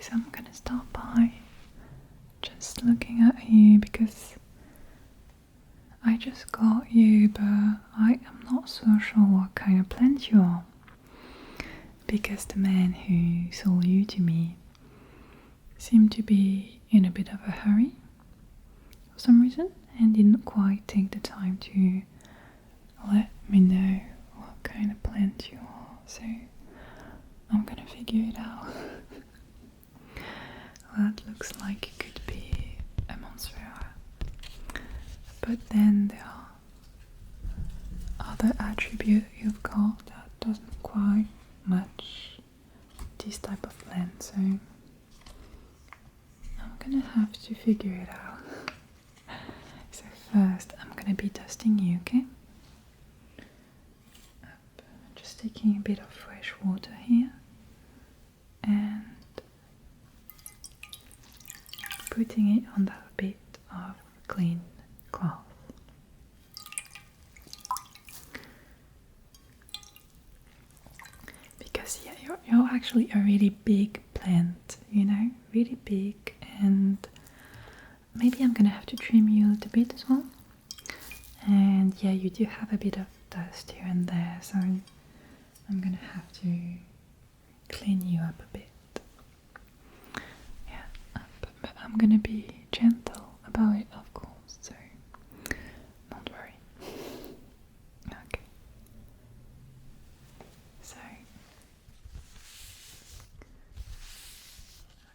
so I'm gonna start by just looking at you because I just got you, but I am not so sure what kind of plant you are. Because the man who sold you to me seemed to be in a bit of a hurry for some reason and didn't quite take the time to let me know what kind of plant you are, so I'm gonna figure it out. That looks like it could be a monstera, but then there are other attributes you've got that doesn't quite match this type of plant, so I'm gonna have to figure it out. So first I'm gonna be dusting you, okay? Just taking a bit of fresh water here and putting it on that bit of clean cloth. Because yeah, you're actually a really big plant, you know, really big, and maybe I'm gonna have to trim you a little bit as well. And yeah, you do have a bit of dust here and there, so I'm gonna have to clean you up a bit. Yeah, but I'm gonna be gentle about it, of course, so don't worry. Okay. So,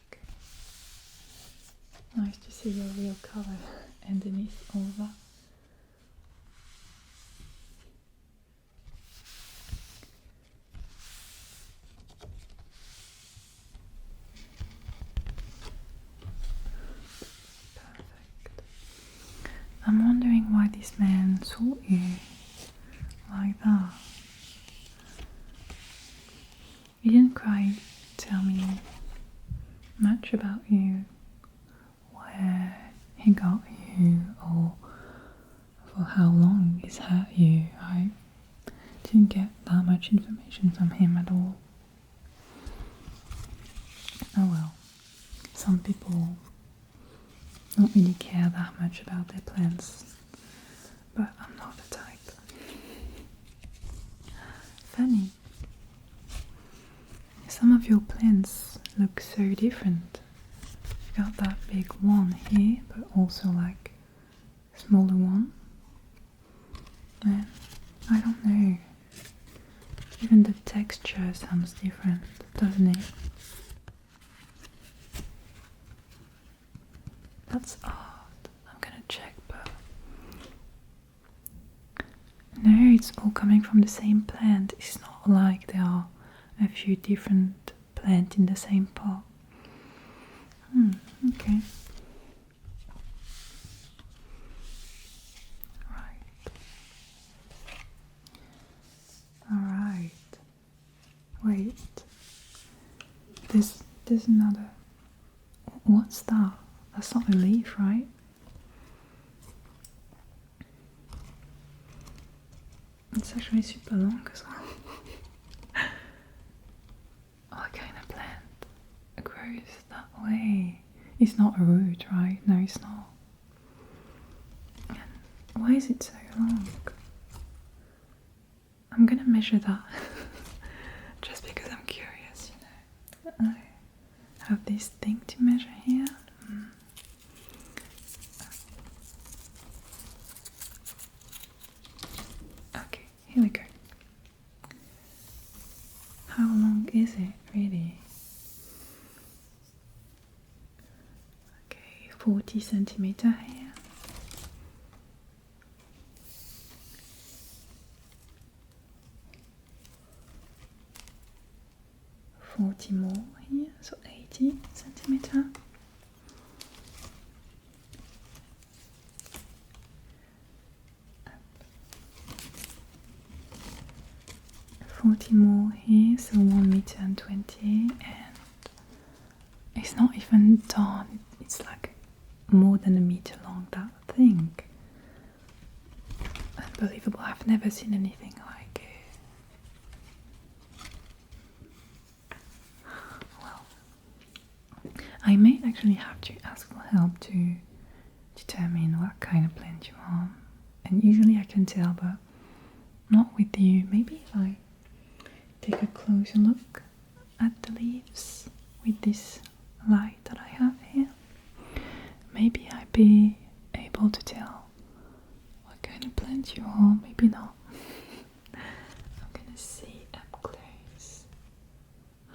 okay. Nice to see your real color underneath all that. I'm wondering why this man saw you like that. He didn't quite tell me much about you, where he got you, or for how long he's had you. I didn't get that much information from him at all. Oh well, some people don't really care that much about their plants, but I'm not the type. Funny. Some of your plants look so different. You've got that big one here, but also like a smaller one. And I don't know. Even the texture sounds different, doesn't it? That's odd. I'm gonna check, but no, it's all coming from the same plant. It's not like there are a few different plants in the same pot. Okay. Alright. Wait. There's another. What's that? That's not a leaf, right? It's actually super long as well. What kind of plant grows that way? It's not a root, right? No, it's not. And why is it so long? I'm gonna measure that. Just because I'm curious, you know. I have this thing to measure here. Okay, here we go. How long is it really? Okay, 40 centimeter here. More here, so 80 centimeter. Up. 40 more here, so 1 meter and 20, and it's not even done. It's like more than a meter long, that thing. Unbelievable. I've never seen anything like it. I may actually have to ask for help to determine what kind of plant you are. And usually I can tell, but not with you. Maybe if I take a closer look at the leaves with this light that I have here, maybe I'd be able to tell what kind of plant you are, maybe not. I'm gonna see up close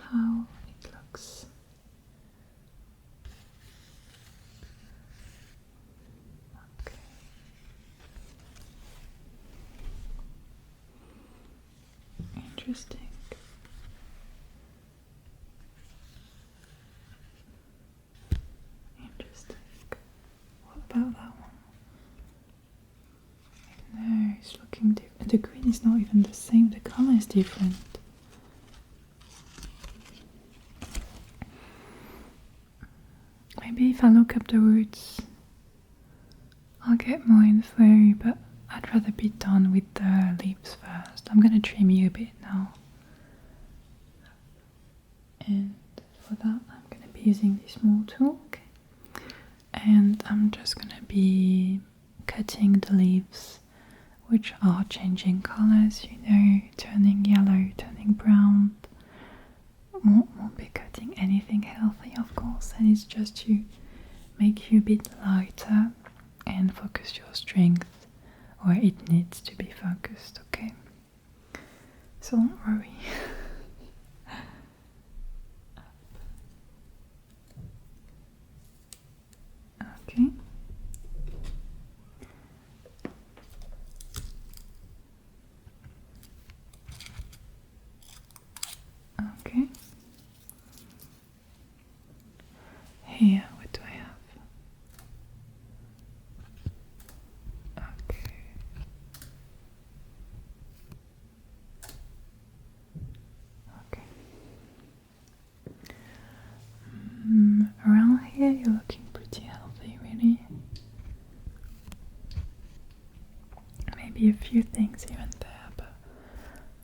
how it looks. Okay. Interesting. Interesting. What about that one? No, it's looking different. The green is not even the same, the color is different. Maybe if I look up the roots, I'll get more info, but I'd rather be done with the leaves first. I'm gonna trim you a bit now. And for that, I'm gonna be using this small tool. Okay? And I'm just gonna be cutting the leaves, which are changing colors, you know, turning yellow, turning brown. Won't be cutting anything healthy, of course, and it's just to make you a bit lighter and focus your strength where it needs to be focused, okay? So don't worry. Okay. Okay. Here, what do I have? Okay. Okay. Around here, you're looking pretty healthy, really. Maybe a few things here and there, but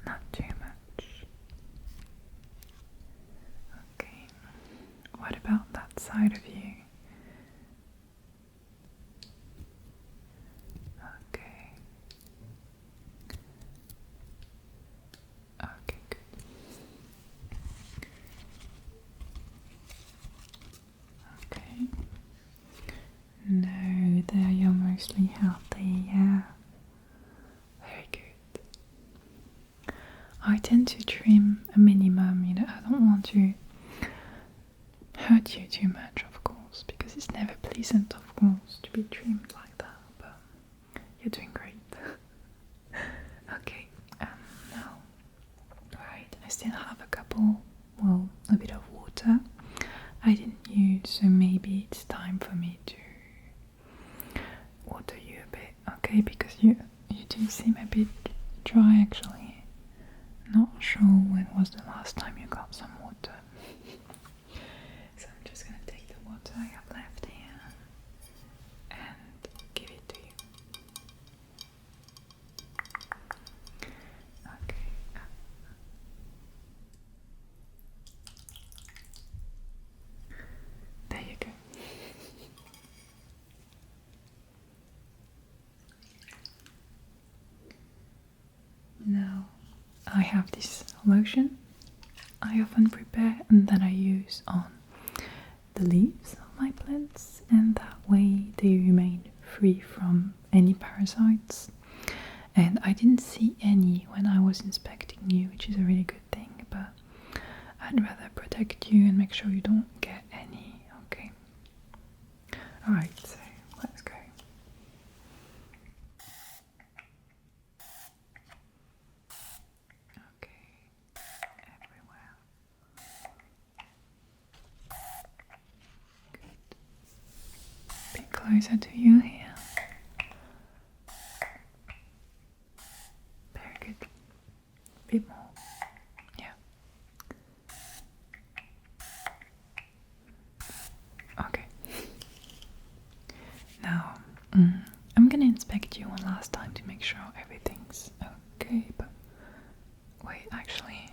not too much. Okay. What about that side of you? Okay. Okay, good. Okay. No, there you're mostly healthy, yeah. Very good. I tend to trim a minimum, you know, I don't want to hurt you too much, of course, because it's never pleasant, of course, to be trimmed like that, but you're doing great. Okay, now, right, I still have a couple, well, a bit of water I didn't use, so maybe it's time for me to water you a bit, okay, because you do seem a bit dry actually. Not sure when was the last time you got some water. So I'm just gonna take the water I have left here and give it to you. Okay. There you go. Now I have this lotion I often prepare and that I use on the leaves of my plants, and that way they remain free from any parasites. And I didn't see any when I was inspecting you, which is a really good thing, but I'd rather protect you and make sure you don't get any, okay? Alright, so let's go. Okay, everywhere. Good. A bit closer to you here. Very good. A bit more. Yeah. Okay. Now, I'm gonna inspect you one last time to make sure everything's okay, but wait, actually,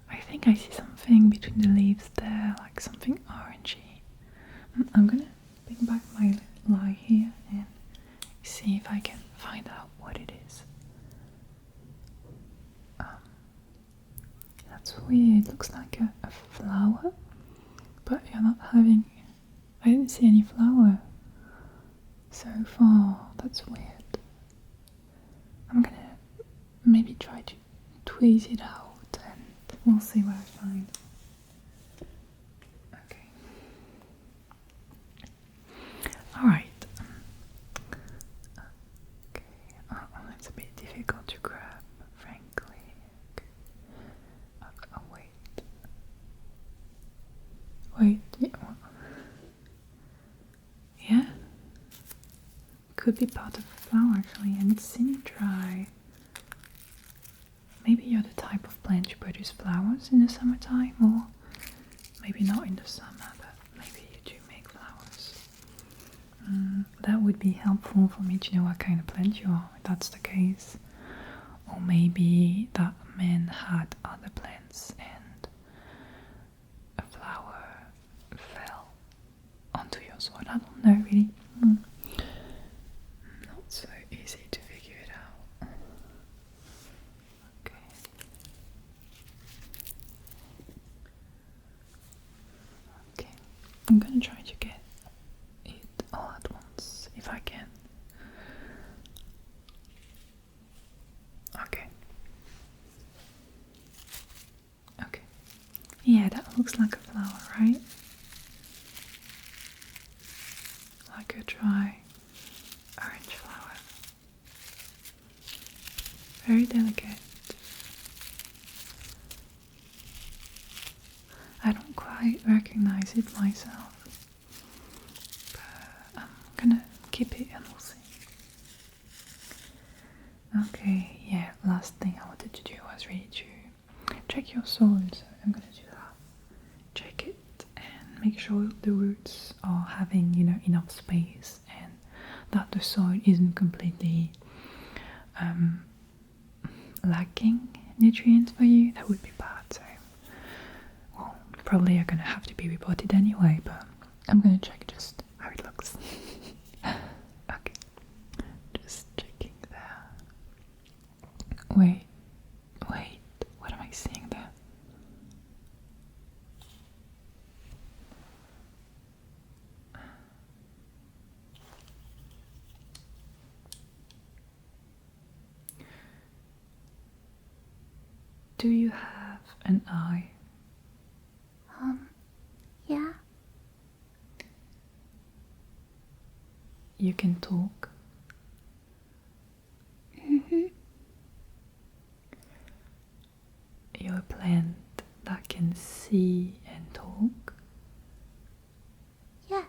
I think I see something between the leaves there, like like something orangey. I'm gonna bring back my light here and see if I can find out what it is. That's weird. It looks like a flower, but you're not having. I didn't see any flower so far. That's weird. I'm gonna maybe try to tweeze it out and we'll see what I find. Okay. Alright. Okay. Oh, it's a bit difficult to grab, frankly. Okay. Oh, wait. Wait. Yeah? Could be part of a flower actually, and it's semi-dry. Maybe you're the type of plant to produce flowers in the summertime, or maybe not in the summer, but maybe you do make flowers. That would be helpful for me to know what kind of plant you are, if that's the case. Or maybe that man had other plants and a flower fell onto your soil. I don't know really. Not so easy to figure it out. Okay. Okay. I'm gonna try to get it all at once if I can. Okay. Okay. Yeah, that looks like a flower, right? Like a dry orange flower. Very delicate. I don't quite recognize it myself, but I'm gonna keep it and we'll see. Okay, yeah, last thing I wanted to do was really to check your soil, so I'm gonna do that. Check it and make sure the roots are having, enough space and that the soil isn't completely lacking nutrients for you. That would be bad, so well, probably are gonna have to be reported anyway, but I'm gonna check just how it looks. Okay, just checking there. Wait, what am I seeing there? Do you have an eye? Yeah. You can talk? You're a plant that can see and talk? Yes.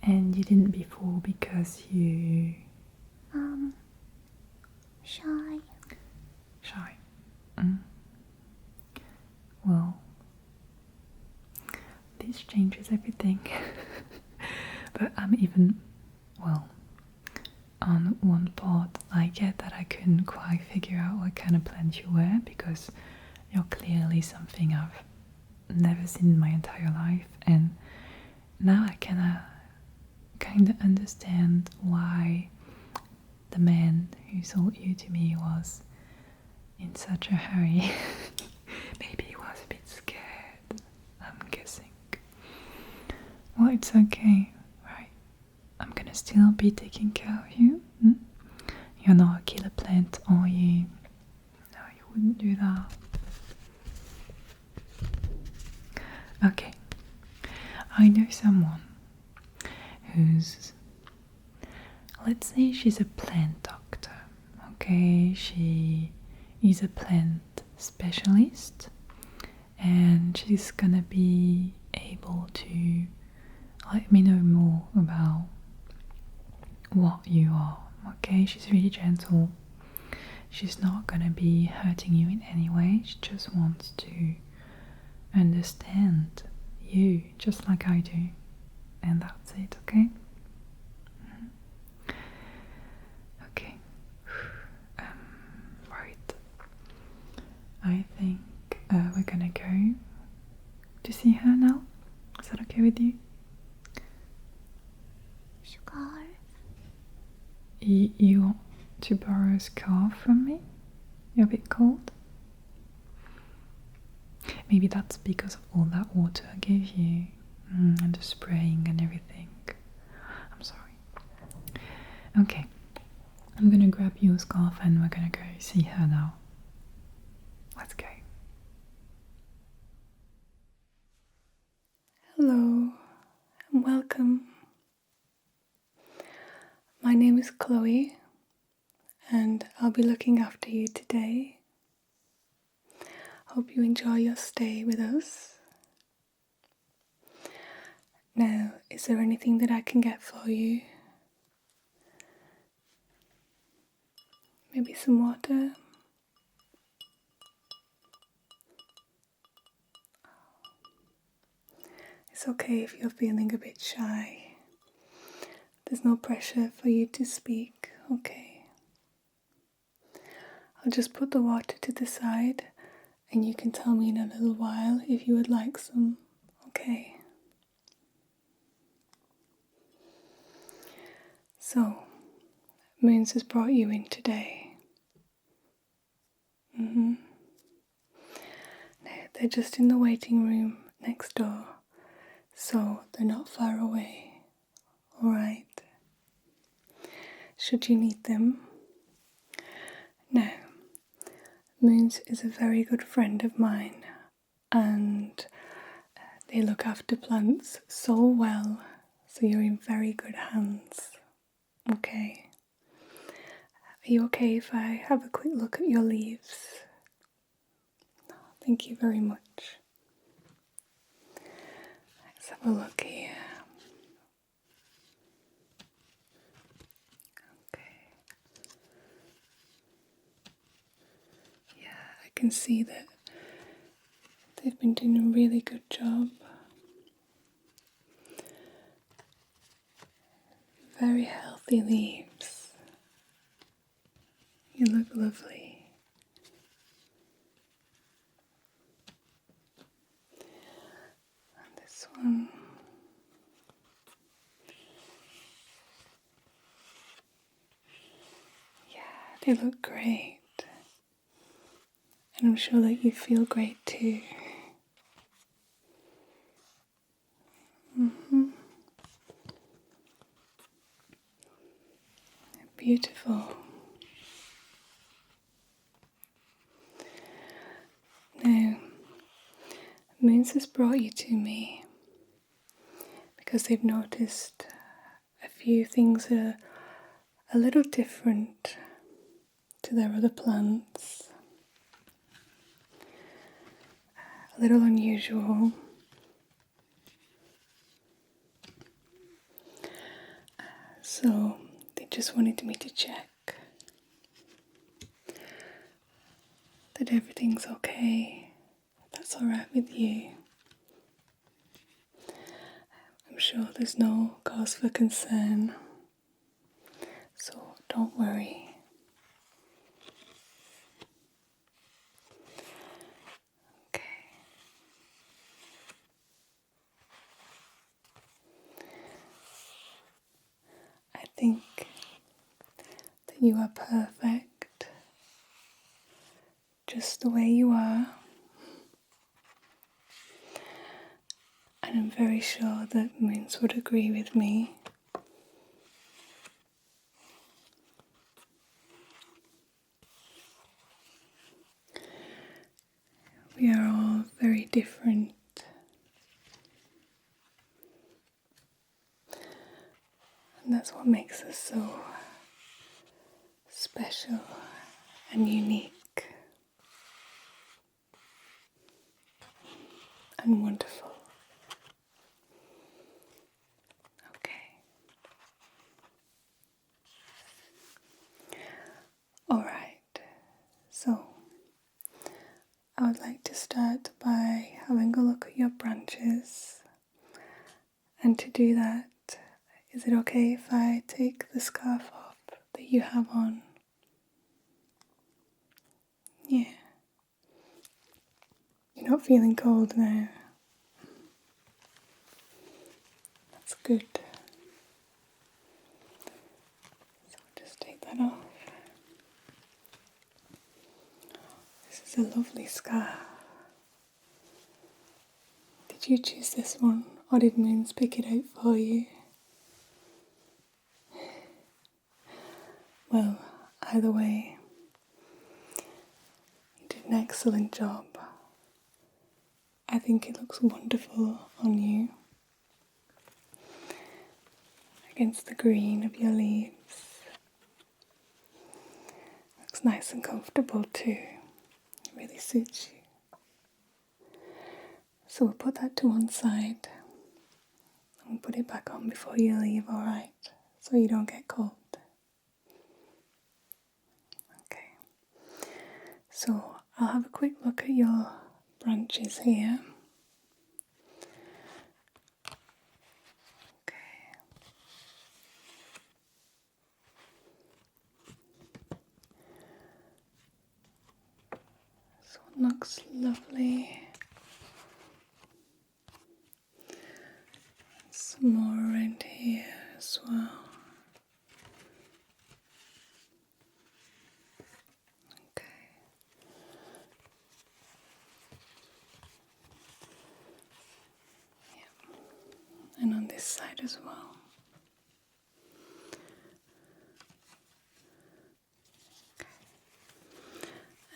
And you didn't before because you... Shy. Shy. Well, this changes everything. But I'm even, well, on one part I get that I couldn't quite figure out what kind of plant you were, because you're clearly something I've never seen in my entire life, and now I kind of understand why the man who sold you to me was in such a hurry. Maybe he was a bit scared, I'm guessing. Well, it's okay, right? I'm gonna still be taking care of you. You're not a killer plant, are you? No, you wouldn't do that. Okay, I know someone who's, let's say she's a plant doctor, okay? She is a plant specialist and she's gonna be able to let me know more about what you are, okay? She's really gentle. She's not gonna be hurting you in any way. She just wants to understand you just like I do, and that's it, okay? Okay. Right. I think we're gonna go to see her now. Is that okay with you? Scarf? You want to borrow a scarf from me? You're a bit cold? Maybe that's because of all that water I gave you, and the spraying and everything. I'm sorry. Okay, I'm gonna grab you a scarf and we're gonna go see her now. Let's go. Hello and welcome. My name is Chloe and I'll be looking after you today. Hope you enjoy your stay with us. Now, is there anything that I can get for you? Maybe some water? It's okay if you're feeling a bit shy. There's no pressure for you to speak, okay? I'll just put the water to the side and you can tell me in a little while if you would like some, okay? So, Moons has brought you in today. Now, they're just in the waiting room next door, so they're not far away, alright? Should you need them. Now, Moons is a very good friend of mine, and they look after plants so well, so you're in very good hands, okay? Are you okay if I have a quick look at your leaves? Thank you very much. Let's have a look here. Okay. Yeah, I can see that they've been doing a really good job. Very healthy leaves. You look lovely. And this one. Yeah, they look great. And I'm sure that you feel great too. Beautiful. Now, Moons has brought you to me because they've noticed a few things are a little different to their other plants. A little unusual. So they just wanted me to check that everything's okay. That's alright with you. I'm sure there's no cause for concern, so don't worry. Okay. I think that you are perfect, just the way you are. And I'm very sure that Moons would agree with me. We are all very different. And that's what makes us so special and unique and wonderful. Okay. Alright, so I would like to start by having a look at your branches. And to do that, is it okay if I take the scarf off that you have on? Yeah. not feeling cold now. That's good. So I'll just take that off. This is a lovely scarf. Did you choose this one, or did Moons pick it out for you? Well, either way, you did an excellent job. I think it looks wonderful on you, against the green of your leaves. Looks nice and comfortable too. It really suits you. So we'll put that to one side and we'll put it back on before you leave, alright? So you don't get cold. Okay. So I'll have a quick look at your branches here. Okay. So it looks lovely. Some more around here as well. Okay. Yeah. And on this side as well. Okay.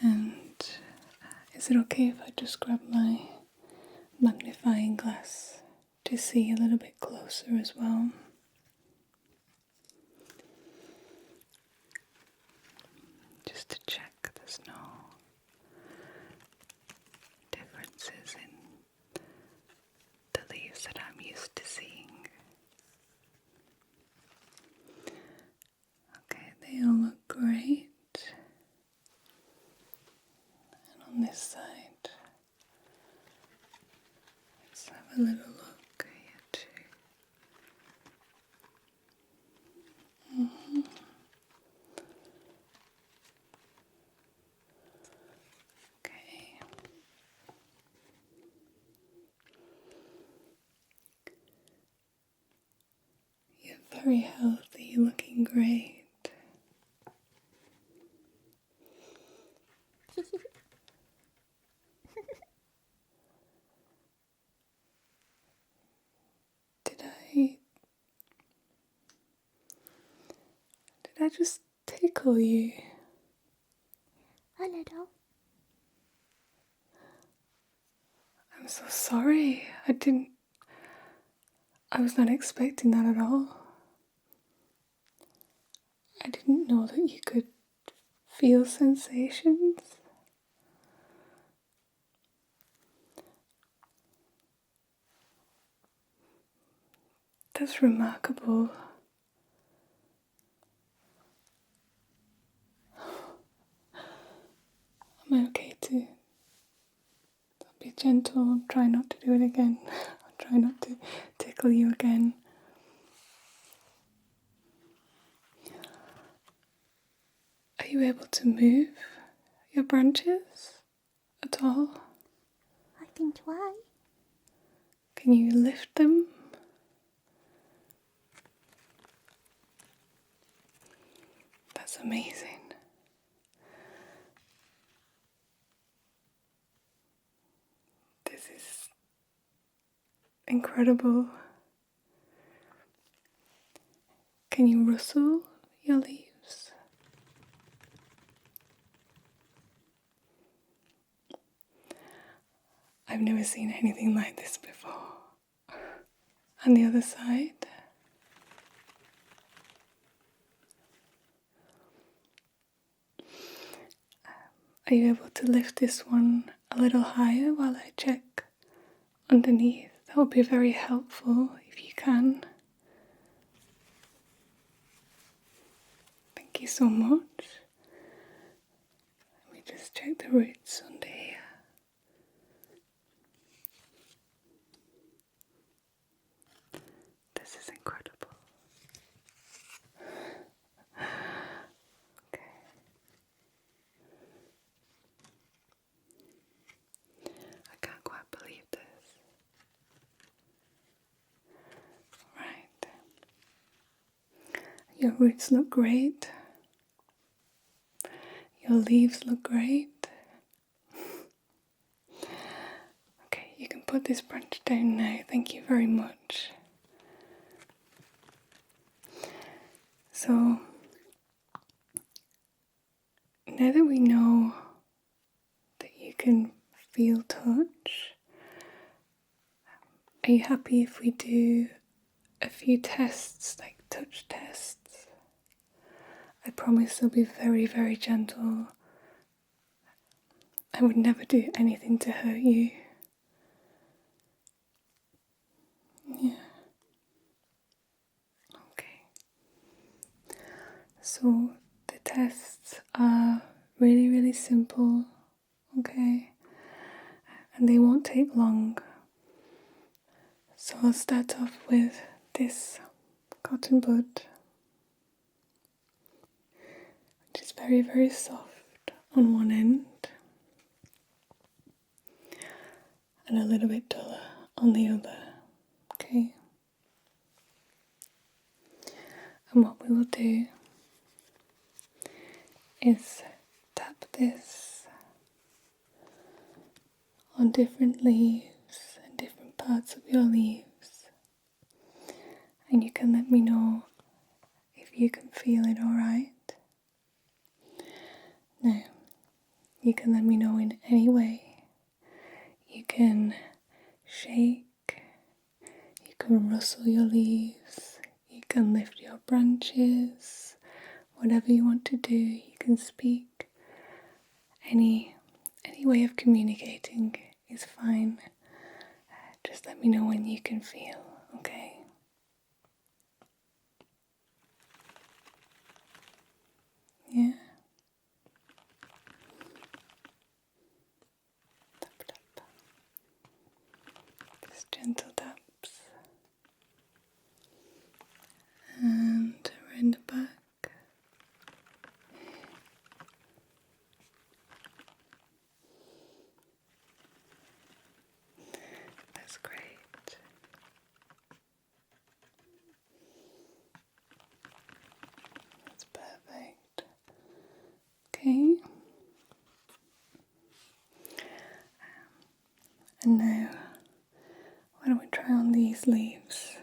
And is it okay if I just grab my magnifying glass to see a little bit closer as well? Just to check there's no differences in the leaves that I'm used to seeing. Okay, they all look great. And on this side, let's have a little look here too. Okay. You're very healthy, looking great. Did I just tickle you? A little. I'm so sorry. I was not expecting that at all. I didn't know that you could feel sensations. That's remarkable. Am I okay to be gentle? Try not to do it again. I'll try not to tickle you again. Are you able to move your branches at all? I can try. Can you lift them? That's amazing. This is incredible. Can you rustle your leaves? I've never seen anything like this before. On the other side. Are you able to lift this one a little higher while I check underneath? That would be very helpful if you can. Thank you so much. Let me just check the roots under here. This is incredible. Okay. I can't Your roots look great. Your leaves look great. Okay, you can put this branch down now. Thank you very much. So, now that we know that you can feel touch, are you happy if we do a few tests, like touch tests? I promise they'll be very, very gentle. I would never do anything to hurt you. Yeah. Okay. So the tests are really, really simple, okay? And they won't take long. So I'll start off with this cotton bud, which is very, very soft on one end and a little bit duller on the other, okay? And what we will do is tap this on different leaves and different parts of your leaves, and you can let me know if you can feel it alright. Now, you can let me know in any way. You can shake, you can rustle your leaves, you can lift your branches, whatever you want to do. You can speak. Any way of communicating is fine. Just let me know when you can feel, okay? Yeah? Tap, tap. Just gentle taps. And around the back. That's great. That's perfect. Okay. And now, why don't we try on these leaves?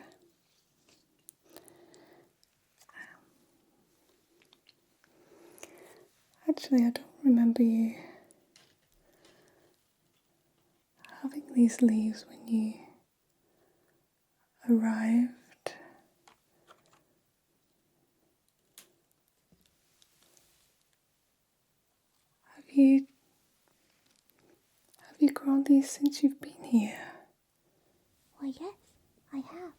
Actually, I don't remember you having these leaves when you arrived. Have you grown these since you've been here? Why, yes, I have.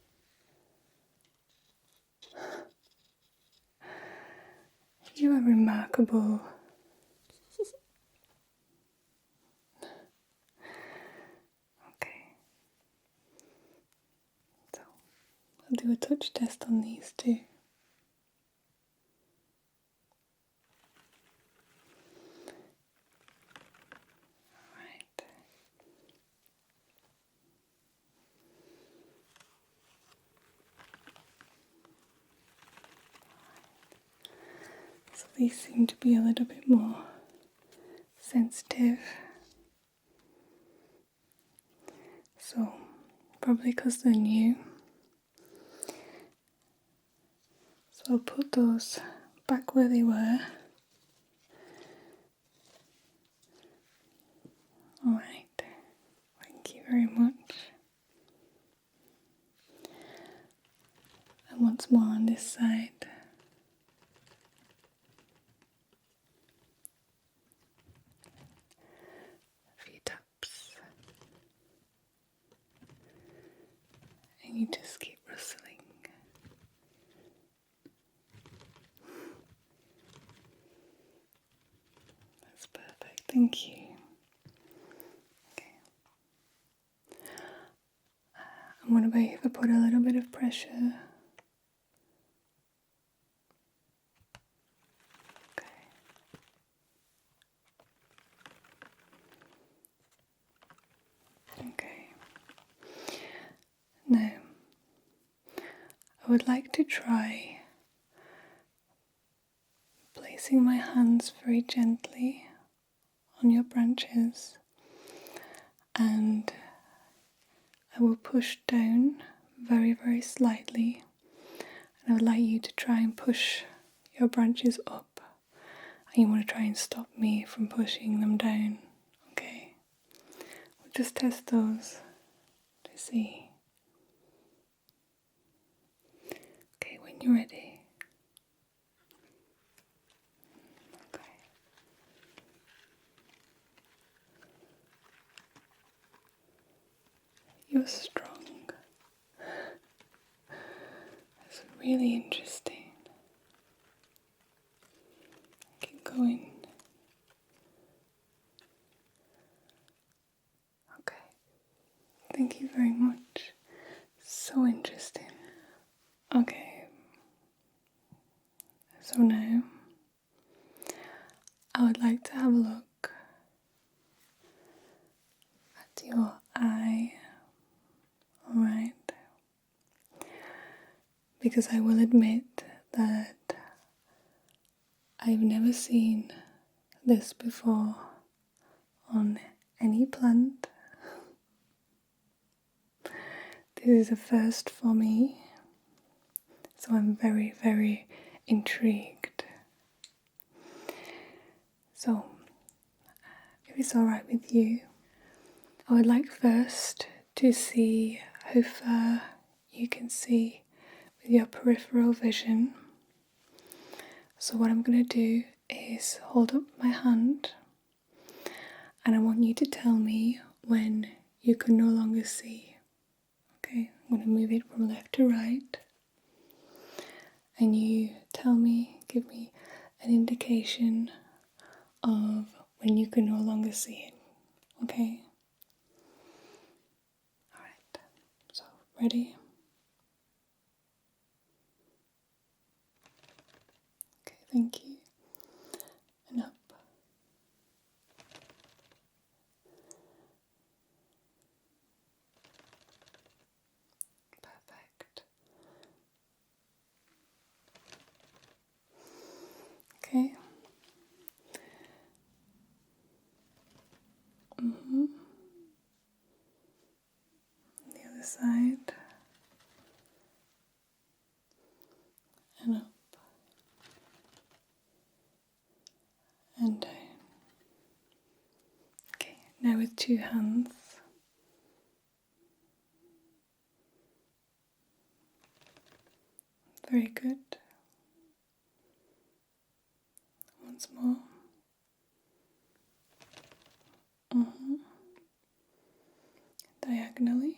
You are remarkable. Okay. So, I'll do a touch test on these two. Alright. So these seem to be a little bit more sensitive. So, probably because they're new. So I'll put those back where they were. Alright, thank you very much. And once more on this side. A few taps. And you just keep rustling. That's perfect, thank you. Okay. And what about if I put a little bit of pressure? Okay. Okay. Now, I would like to try placing my hands very gently on your branches, and I will push down very, very slightly, and I would like you to try and push your branches up, and you want to try and stop me from pushing them down, okay? We'll just test those to see. Okay, when you're ready. Okay. You're strong. That's really interesting. Keep going. Okay. Thank you very much. So interesting. Okay. So now I would like to have a look at your eye. Alright. Because I will admit that I've never seen this before on any plant. This is a first for me, so I'm very, very intrigued. So, if it's alright with you, I would like first to see how far you can see with your peripheral vision. So what I'm going to do is hold up my hand, and I want you to tell me when you can no longer see. Okay, I'm going to move it from left to right, and you tell me, give me an indication of when you can no longer see it. Okay? Alright, so ready? Okay, thank you. And up. Perfect. Okay. The other side. And up. And down. Okay, now with two hands. Very good. Once more. Diagonally.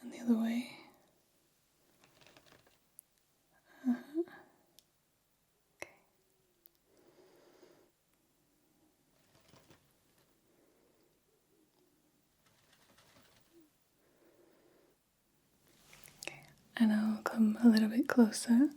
And the other way. Okay. Okay, and I'll come a little bit closer.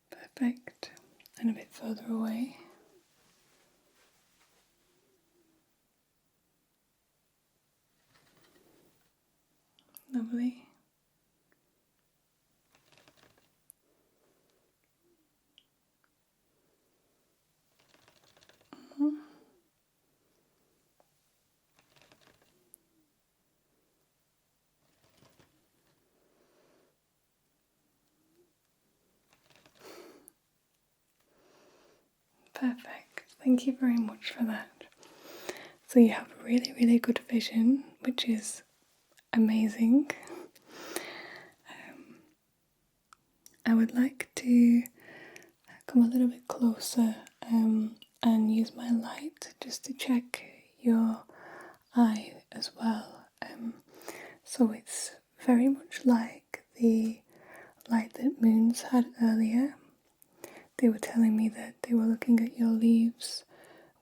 Perfect. And a bit further away. Lovely. Perfect. Thank you very much for that. So you have really, really good vision, which is amazing. I would like to come a little bit closer and use my light just to check your eye as well. So it's very much like the light that Moons had earlier. They were telling me that they were looking at your leaves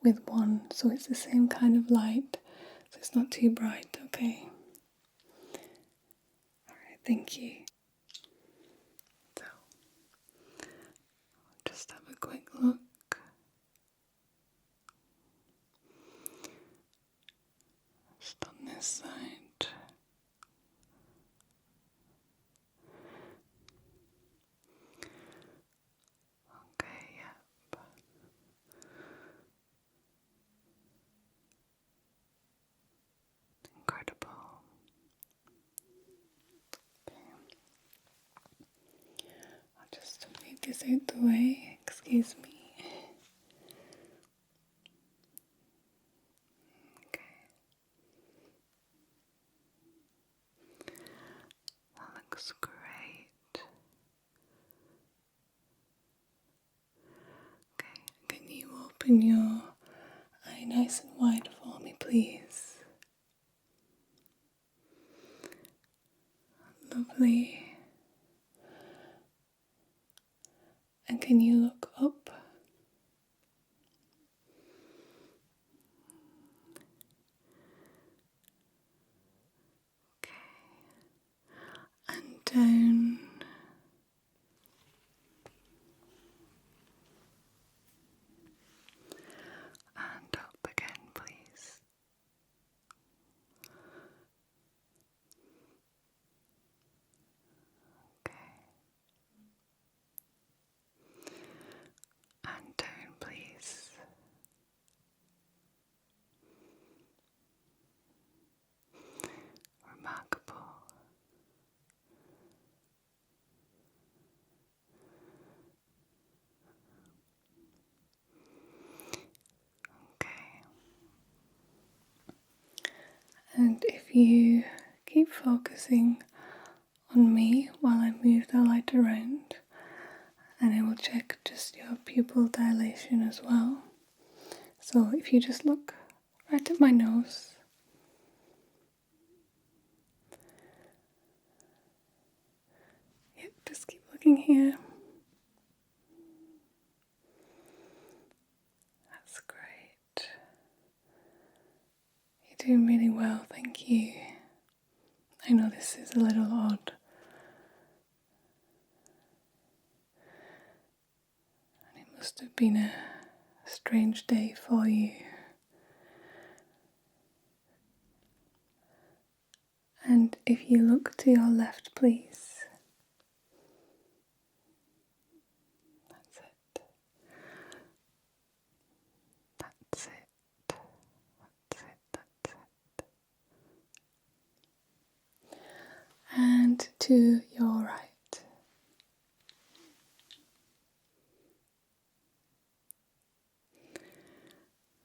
with one, so it's the same kind of light, so it's not too bright, okay? Alright, thank you. So, just have a quick look. this out the way. Excuse me. Okay. That looks great. Okay, can you open your eye nice and wide for me, please? Lovely. And can you look up? Okay. And down. And up again, please. Okay. And down, please. Remarkable. Okay. And if you keep focusing on me while I move the light around, and I will check just your pupil dilation as well. So if you just look right at my nose, yep, just keep looking here. That's great. You're doing really well, thank you. I know this is a little odd. And it must have been a strange day for you. And if you look to your left, please. That's it. That's it. That's it. That's it. And to your right.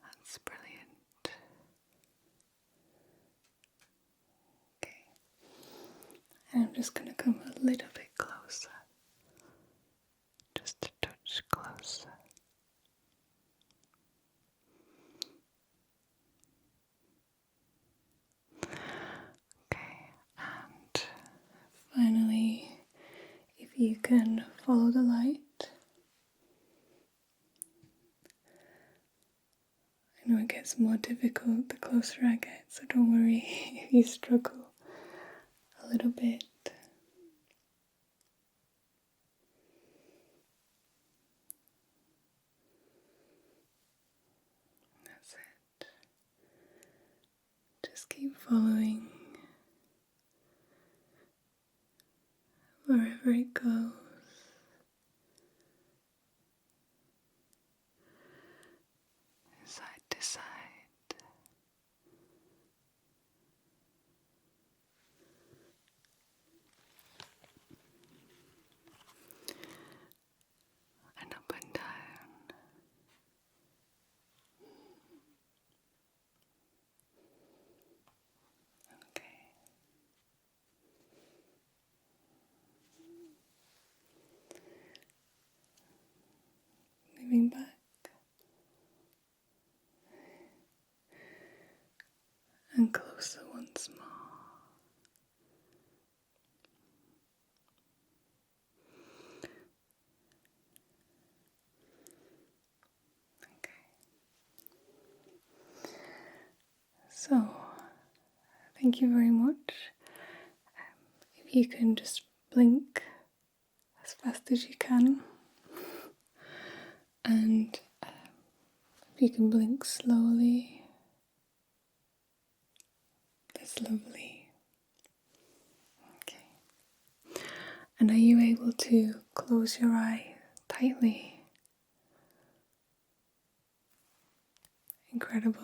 That's brilliant. Okay. And I'm just going to come a little bit closer. Just a touch closer. Okay, and finally, if you can follow the light. I know it gets more difficult the closer I get, so don't worry if you struggle a little bit. That's it. Just keep following wherever it goes. Side to side. And up and down. Okay. Moving back. And closer once more. Okay. So, thank you very much. If you can just blink as fast as you can. And if you can blink slowly. That's lovely. Okay. And are you able to close your eye tightly? Incredible.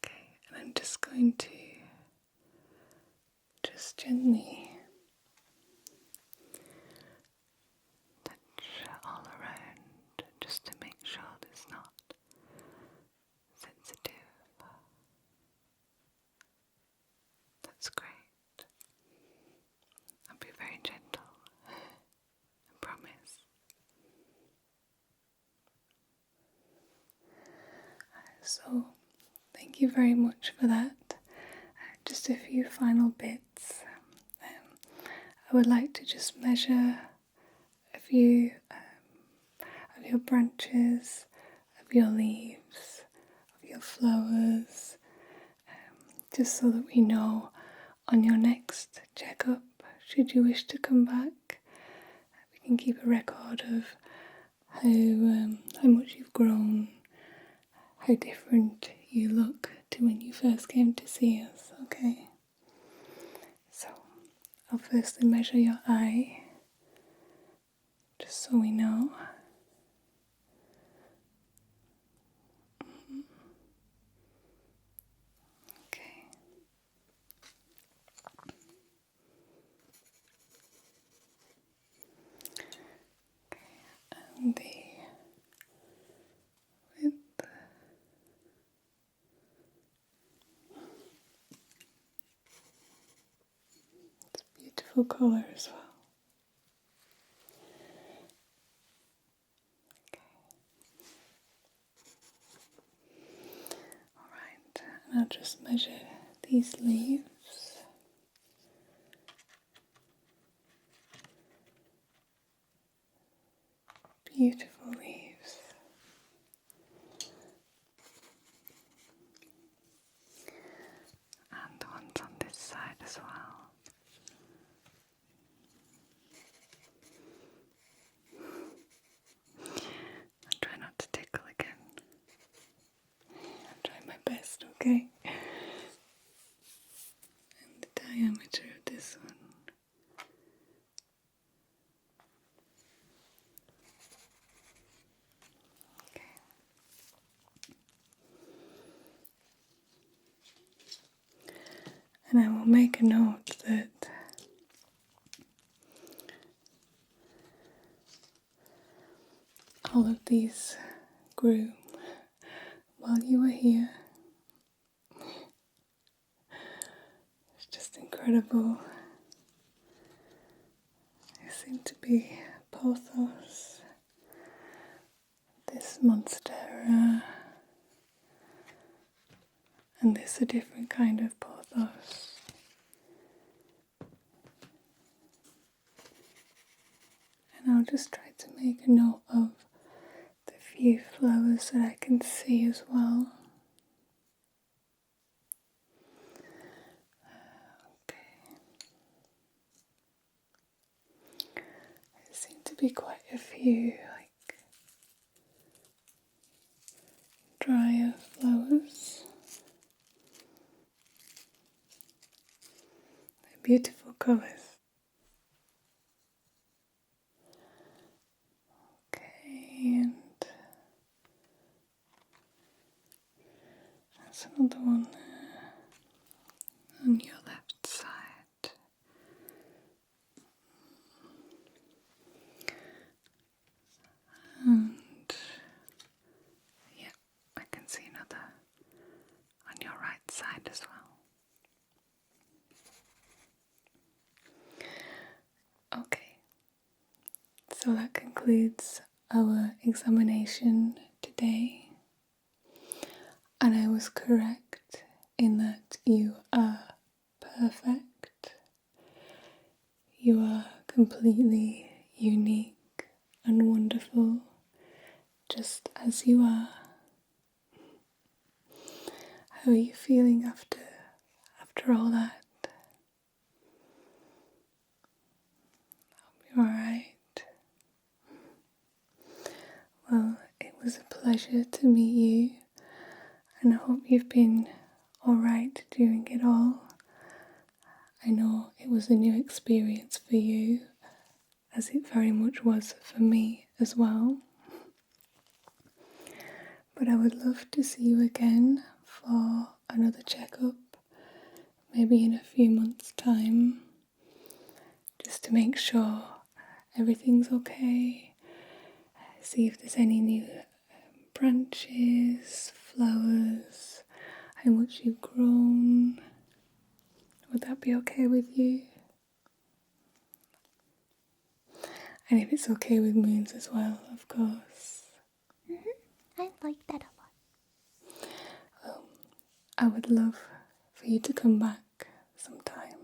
Okay, and I'm just going to just gently So thank you very much for that. Just a few final bits. I would like to just measure a few of your branches, of your leaves, of your flowers, just so that we know on your next checkup, should you wish to come back, we can keep a record of how much you've grown, how different you look to when you first came to see us, okay? So, I'll firstly measure your eye, just so we know. Okay. And the width. It's a beautiful colour as well. Alright, and I'll just measure these leaves. Beautiful leaves. And the ones on this side as well. I'll try not to tickle again. I'll try my best, okay? And the diameter of this one. Okay. And I will make a note that all of these grew while you were here. It's just incredible. They seem to be pothos, this monstera, and this a different kind of pothos. And I'll just try to make a note of the few flowers that I can see as well. Okay. There seem to be quite a few, like, drier flowers. They're beautiful colours. Okay, and there's another one there on your left side. And yeah, I can see another on your right side as well. Okay, so that concludes our examination today. And I was correct in that you are perfect. You are completely unique and wonderful, just as you are. How are you feeling after all that? Hope you're alright. Well, it was a pleasure to meet you, and I hope you've been alright during it all. I know it was a new experience for you, as it very much was for me as well. But I would love to see you again for another checkup, maybe in a few months' time, just to make sure everything's okay, see if there's any new branches, flowers, how much you've grown. Would that be okay with you? And if it's okay with Moons as well, of course. I like that a lot. I would love for you to come back sometime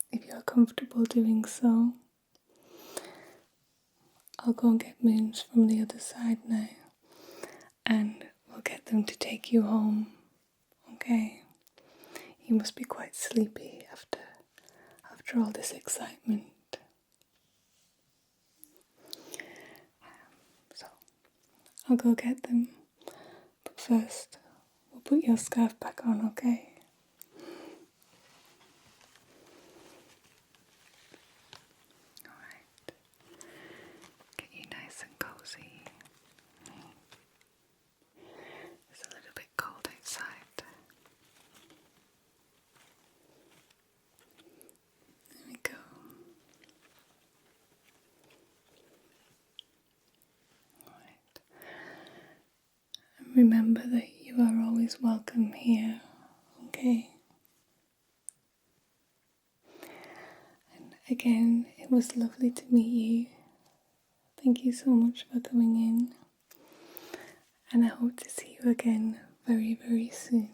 if you're comfortable doing so. I'll go and get Moons from the other side now, and we'll get them to take you home, okay? You must be quite sleepy after all this excitement. So, I'll go get them, but first, we'll put your scarf back on, okay? Alright, get you nice and cozy. It's a little bit cold outside. There we go. Alright. And remember that you are always welcome here, okay? And again, it was lovely to meet you. Thank you so much for coming in. And I hope to see you again very, very soon.